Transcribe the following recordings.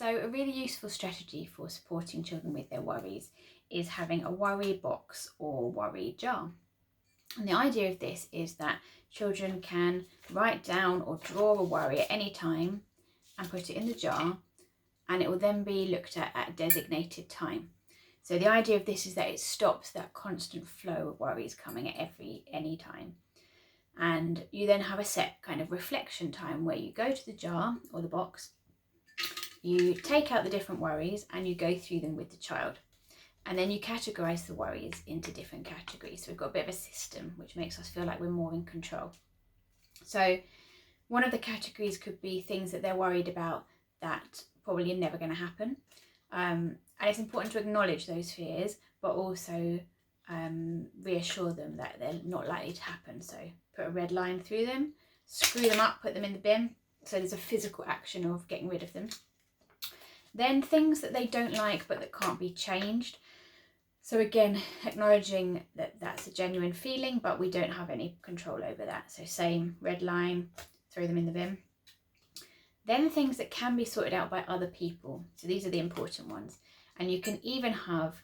So a really useful strategy for supporting children with their worries is having a worry box or worry jar. And the idea of this is that children can write down or draw a worry at any time and put it in the jar, and it will then be looked at a designated time. So the idea of this is that it stops that constant flow of worries coming at any time. And you then have a set kind of reflection time where you go to the jar or the box, you take out the different worries and you go through them with the child. And then you categorise the worries into different categories. So we've got a bit of a system which makes us feel like we're more in control. So one of the categories could be things that they're worried about that probably are never going to happen. And it's important to acknowledge those fears, but also reassure them that they're not likely to happen. So put a red line through them, screw them up, put them in the bin. So there's a physical action of getting rid of them. Then things that they don't like but that can't be changed. So again, acknowledging that that's a genuine feeling, but we don't have any control over that. So same, red line, throw them in the bin. Then things that can be sorted out by other people. So these are the important ones. And you can even have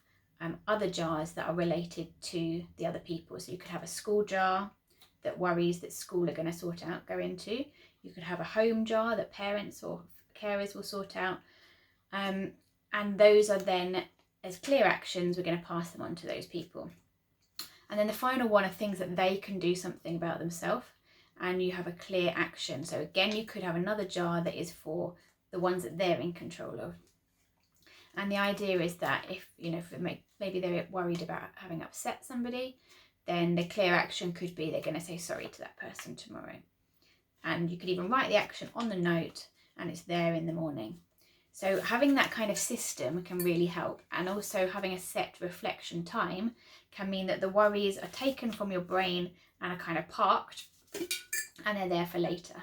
other jars that are related to the other people. So you could have a school jar that worries that school are going to sort out, go into. You could have a home jar that parents or carers will sort out. And those are then, as clear actions, we're going to pass them on to those people. And then the final one are things that they can do something about themselves, and you have a clear action. So again, you could have another jar that is for the ones that they're in control of. And the idea is that if maybe they're worried about having upset somebody, then the clear action could be they're going to say sorry to that person tomorrow. And you could even write the action on the note and it's there in the morning. So having that kind of system can really help, and also having a set reflection time can mean that the worries are taken from your brain and are kind of parked and they're there for later.